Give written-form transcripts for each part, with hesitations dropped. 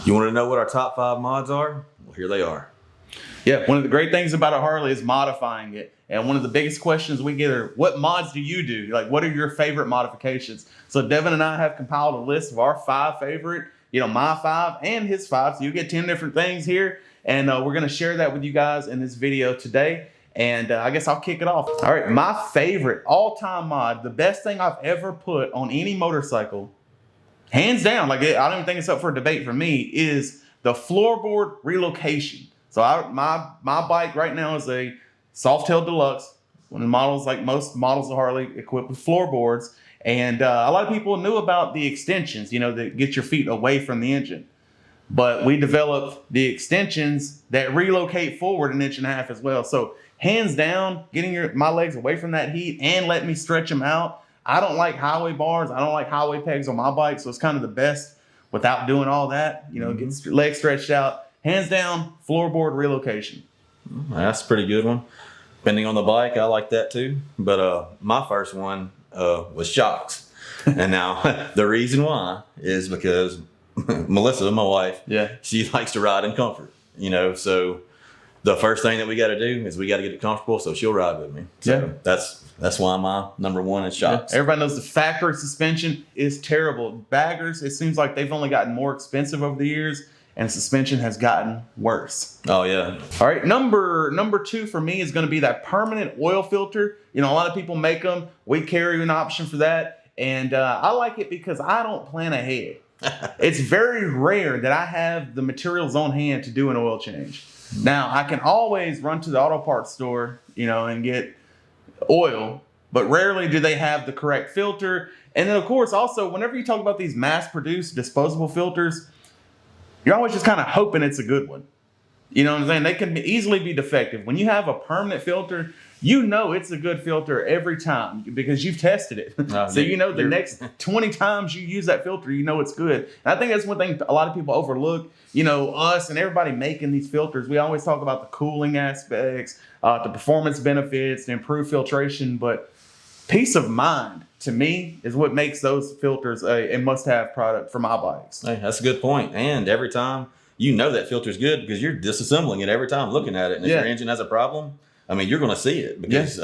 You want to know what our top 5 mods are? Well, here they are. Yeah, one of the great things about a Harley is modifying it. And one of the biggest questions we get are, what mods do you do? Like, what are your favorite modifications? So Devin and I have compiled a list of our 5 favorite, my 5 and his 5. So you get 10 different things here. And we're going to share that with you guys in this video today. And I guess I'll kick it off. All right, my favorite all-time mod, the best thing I've ever put on any motorcycle, hands down, I don't even think it's up for a debate for me, is the floorboard relocation. So my bike right now is a Softail Deluxe, one of the models, like most models of Harley, equipped with floorboards. And a lot of people knew about the extensions, that get your feet away from the engine. But we developed the extensions that relocate forward 1.5 inches as well. So hands down, getting my legs away from that heat and let me stretch them out. I don't like highway bars. I don't like highway pegs on my bike. So it's kind of the best without doing all that, get your legs stretched out. Hands down, floorboard relocation. That's a pretty good one. Depending on the bike, I like that too. But my first one was shocks. And now the reason why is because Melissa, my wife, she likes to ride in comfort, so the first thing that we got to do is we got to get it comfortable so she'll ride with me. So that's why my number 1 is shocks. Yeah. Everybody knows the factory suspension is terrible. Baggers, it seems like they've only gotten more expensive over the years, and suspension has gotten worse. Oh, yeah. All right, number 2 for me is going to be that permanent oil filter. A lot of people make them. We carry an option for that, and I like it because I don't plan ahead. It's very rare that I have the materials on hand to do an oil change. Now, I can always run to the auto parts store, and get oil, but rarely do they have the correct filter. And then, of course, also, whenever you talk about these mass-produced disposable filters, you're always just kind of hoping it's a good one. You know what I'm saying? They can easily be defective. When you have a permanent filter, it's a good filter every time because you've tested it. So the next 20 times you use that filter, it's good. And I think that's one thing a lot of people overlook. Us and everybody making these filters, we always talk about the cooling aspects, the performance benefits, the improved filtration, but peace of mind to me is what makes those filters a must-have product for my bikes. Hey, that's a good point. And every time that filter's good because you're disassembling it every time looking at it. And if your engine has a problem, you're going to see it because,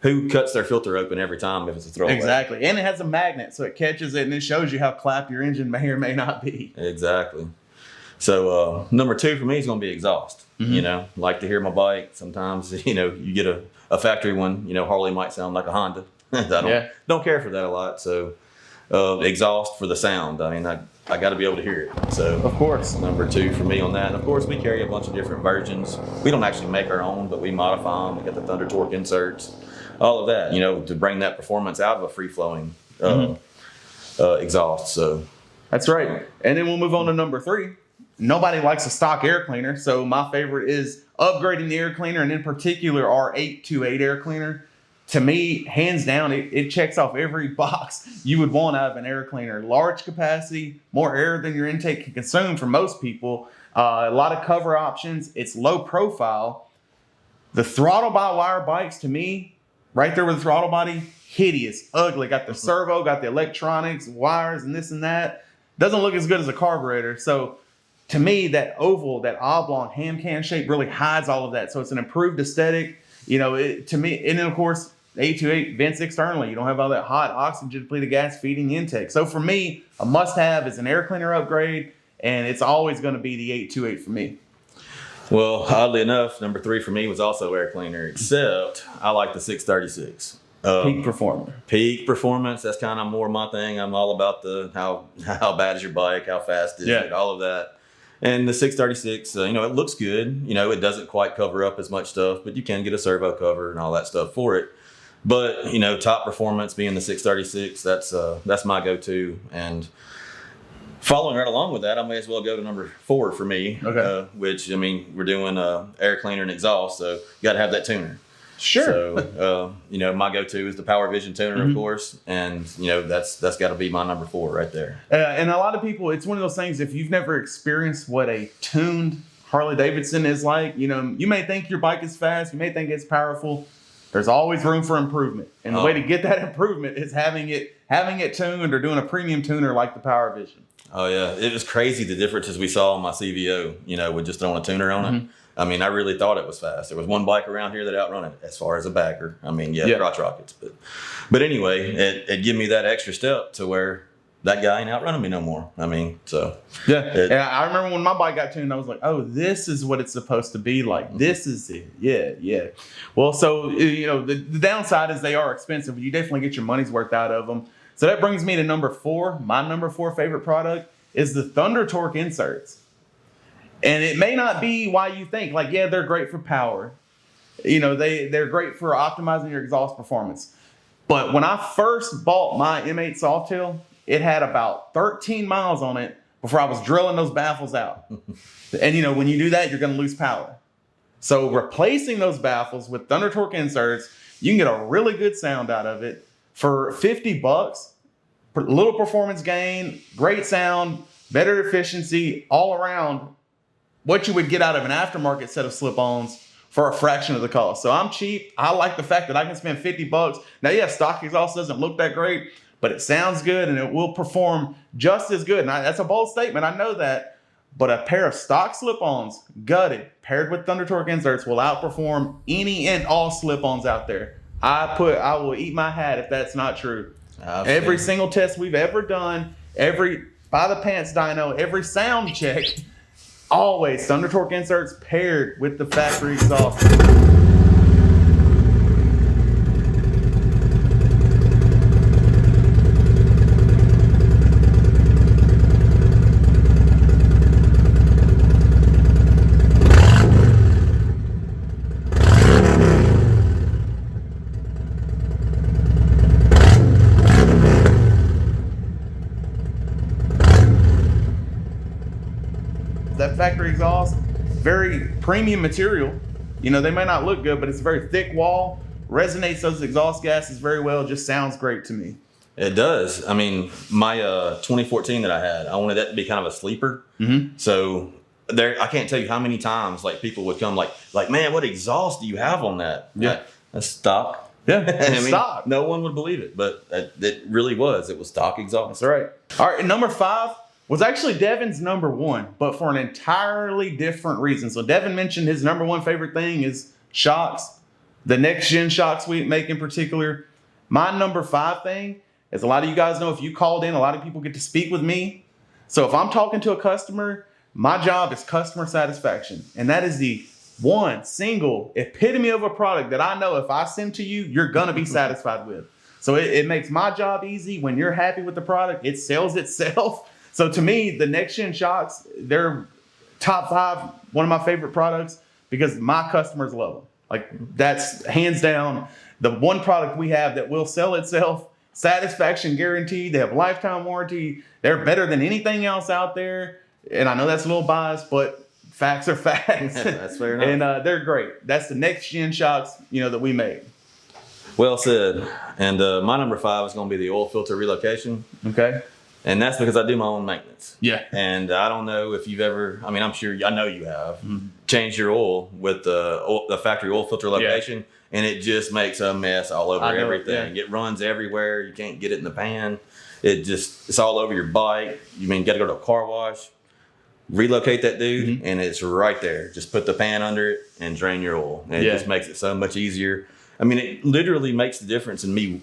who cuts their filter open every time if it's a throwaway? Exactly. And it has a magnet, so it catches it and it shows you how clapped your engine may or may not be. Exactly. So number 2 for me is going to be exhaust. Like to hear my bike. Sometimes, you get a factory one, Harley might sound like a Honda. I don't care for that a lot. So exhaust for the sound. I got to be able to hear it. So of course, number 2 for me on that. And of course, we carry a bunch of different versions. We don't actually make our own, but we modify them. We got the Thunder Torque inserts, all of that, to bring that performance out of a free flowing exhaust. So that's right. And then we'll move on to number 3. Nobody likes a stock air cleaner, so my favorite is upgrading the air cleaner, and in particular our 828 air cleaner. To me, hands down, it checks off every box you would want out of an air cleaner. Large capacity, more air than your intake can consume for most people. A lot of cover options. It's low profile. The throttle-by-wire bikes, to me, right there with the throttle body, hideous, ugly. Got the servo, got the electronics, wires, and this and that. Doesn't look as good as a carburetor. So to me, that oval, that oblong ham can shape really hides all of that. So it's an improved aesthetic. To me, and then of course, the 828 vents externally. You don't have all that hot oxygen depleted gas feeding the intake. So for me, a must-have is an air cleaner upgrade, and it's always going to be the 828 for me. Well, oddly enough, number 3 for me was also air cleaner, except I like the 636. Peak performer. Peak performance. That's kind of more my thing. I'm all about the how bad is your bike, how fast is it, all of that. And the 636, it looks good. It doesn't quite cover up as much stuff, but you can get a servo cover and all that stuff for it. But, top performance being the 636, that's my go-to. And following right along with that, I may as well go to number 4 for me, which, we're doing air cleaner and exhaust, so you got to have that tuner. Sure. So, my go-to is the Power Vision tuner, of course, and that's got to be my number 4 right there. And a lot of people, it's one of those things. If you've never experienced what a tuned Harley Davidson is like, you may think your bike is fast, you may think it's powerful. There's always room for improvement. And the way to get that improvement is having it tuned or doing a premium tuner like the Power Vision. Oh yeah, it was crazy the differences we saw on my CVO, with just throwing a tuner on it. I mean, I really thought it was fast. There was one bike around here that outrun it as far as a bagger. I mean, crotch rockets, but anyway, it gave me that extra step to where that guy ain't outrunning me no more. I mean, so yeah. And I remember when my bike got tuned, I was like, oh, this is what it's supposed to be like. This is it. Yeah. Well, so the downside is they are expensive, but you definitely get your money's worth out of them. So that brings me to number 4. My number 4 favorite product is the Thunder Torque inserts. And it may not be why you think, like, yeah, they're great for power. They're great for optimizing your exhaust performance. But when I first bought my M8 Softail, it had about 13 miles on it before I was drilling those baffles out. And when you do that, you're going to lose power. So replacing those baffles with Thunder Torque inserts, you can get a really good sound out of it for $50. Little performance gain, great sound, better efficiency, all around what you would get out of an aftermarket set of slip-ons for a fraction of the cost. So I'm cheap. I like the fact that I can spend $50. Now, yeah, stock exhaust doesn't look that great, but it sounds good and it will perform just as good. And that's a bold statement. I know that. But a pair of stock slip-ons, gutted, paired with Thunder Torque inserts will outperform any and all slip-ons out there. I will eat my hat if that's not true. Every single test we've ever done, every by the pants dyno, every sound check, always Thunder Torque inserts paired with the factory exhaust. That factory exhaust, very premium material. They may not look good, but it's a very thick wall, resonates those exhaust gases very well, just sounds great to me. It does. I mean, my 2014 that I had, I wanted that to be kind of a sleeper. So I can't tell you how many times like people would come like, man, what exhaust do you have on that? Yeah. That's stock. Yeah, stock. No one would believe it, but it really was. It was stock exhaust. That's right. All right, number 5 was actually Devin's number 1, but for an entirely different reason. So Devin mentioned his number 1 favorite thing is shocks, the next gen shocks we make in particular. My number 5 thing, as a lot of you guys know, if you called in, a lot of people get to speak with me. So if I'm talking to a customer, my job is customer satisfaction. And that is the one single epitome of a product that I know if I send to you, you're going to be satisfied with. So it makes my job easy. When you're happy with the product, it sells itself. So to me, the next gen shocks, they're top 5, one of my favorite products because my customers love them. Like that's hands down the one product we have that will sell itself, satisfaction guaranteed. They have lifetime warranty. They're better than anything else out there. And I know that's a little biased, but facts are facts. That's fair enough. And they're great. That's the next gen shocks, that we make. Well said. And my number 5 is going to be the oil filter relocation. Okay. And that's because I do my own maintenance. Yeah. And I don't know if you've ever, I know you have, changed your oil with the factory oil filter location, and it just makes a mess all over everything. It runs everywhere. You can't get it in the pan. It's all over your bike. You got to go to a car wash, relocate that dude, and it's right there. Just put the pan under it and drain your oil. And it just makes it so much easier. It literally makes the difference in me,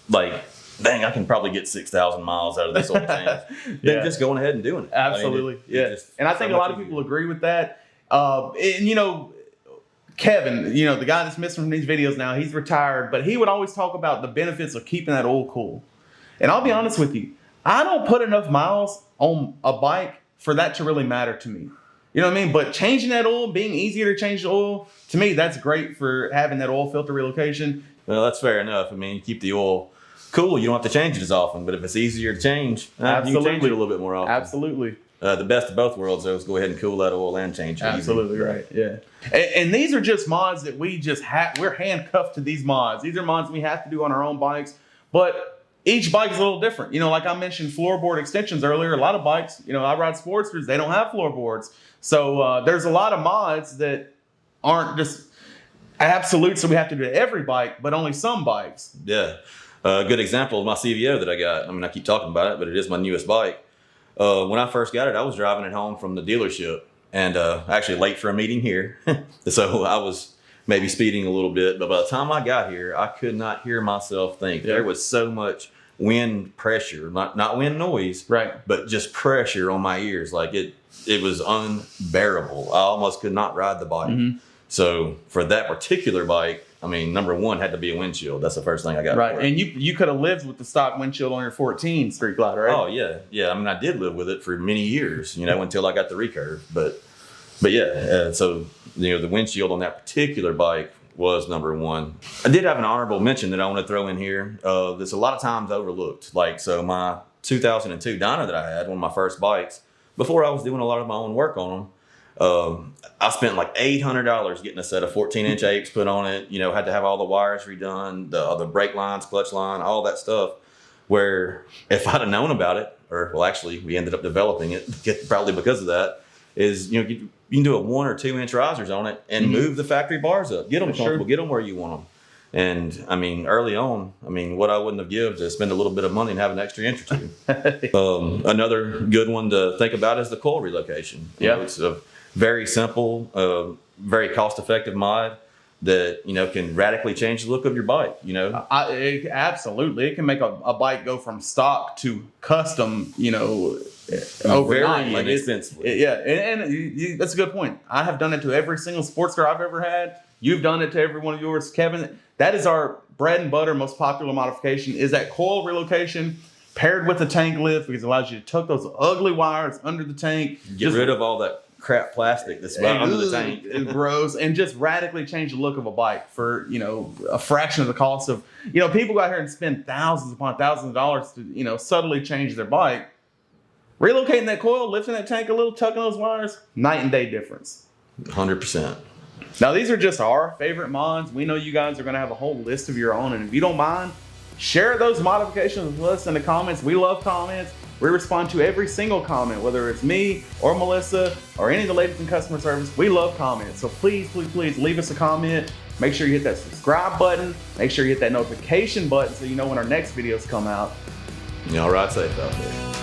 like, dang, I can probably get 6,000 miles out of this oil change. Than just going ahead and doing it. Absolutely. And I think a lot of people agree with that. Kevin, the guy that's missing from these videos now, he's retired, but he would always talk about the benefits of keeping that oil cool. And I'll be honest with you, I don't put enough miles on a bike for that to really matter to me. You know what I mean? But changing that oil, being easier to change the oil, to me, that's great for having that oil filter relocation. Well, that's fair enough. Keep the oil cool. You don't have to change it as often, but if it's easier to change, you can change it a little bit more often. Absolutely. The best of both worlds, though, is go ahead and cool that oil and change it. Absolutely right. Yeah. And these are just mods that we just have. We're handcuffed to these mods. These are mods we have to do on our own bikes, but each bike is a little different. Like I mentioned floorboard extensions earlier. A lot of bikes, I ride Sportsters, they don't have floorboards. So there's a lot of mods that aren't just absolute, so we have to do it to every bike, but only some bikes. Yeah. A good example is my CVO that I got. I mean, I keep talking about it, but it is my newest bike. When I first got it, I was driving it home from the dealership and actually late for a meeting here. So I was maybe speeding a little bit, but by the time I got here, I could not hear myself think. There was so much wind pressure, not wind noise, right, but just pressure on my ears. Like it was unbearable. I almost could not ride the bike. Mm-hmm. So for that particular bike, I mean, number one had to be a windshield. That's the first thing I got. Right, and you could have lived with the stock windshield on your 14 Street Glide, right? Oh yeah. I mean, I did live with it for many years, until I got the recurve. But yeah, so the windshield on that particular bike was number one. I did have an honorable mention that I want to throw in here. That's a lot of times overlooked. Like, so my 2002 Dyna that I had, one of my first bikes, before I was doing a lot of my own work on them, I spent like $800 getting a set of 14-inch apes put on it. Had to have all the wires redone, the brake lines, clutch line, all that stuff. Where if I'd have known about it, actually we ended up developing it probably because of that, is you can do a 1 or 2 inch risers on it and move the factory bars up, get them comfortable, get them where you want them. And I mean, early on, what I wouldn't have given to spend a little bit of money and have an extra inch or two. Another good one to think about is the coil relocation. It's a very simple, very cost-effective mod that can radically change the look of your bike. Absolutely, it can make a bike go from stock to custom. Overnight, very inexpensively. And that's a good point. I have done it to every single sports car I've ever had. You've done it to every one of yours, Kevin. That is our bread and butter, most popular modification, is that coil relocation paired with the tank lift, because it allows you to tuck those ugly wires under the tank. Get rid of all that crap plastic that's under the tank. It grows, and just radically change the look of a bike for a fraction of the cost of people go out here and spend thousands upon thousands of dollars to subtly change their bike. Relocating that coil, lifting that tank a little, tucking those wires, night and day difference. 100%. Now, these are just our favorite mods. We know you guys are going to have a whole list of your own, and if you don't mind, share those modifications with us in the comments. We love comments. We respond to every single comment, whether it's me or Melissa or any of the ladies in customer service. We love comments. So please, please, please leave us a comment. Make sure you hit that subscribe button. Make sure you hit that notification button so you know when our next videos come out. Y'all ride safe out there.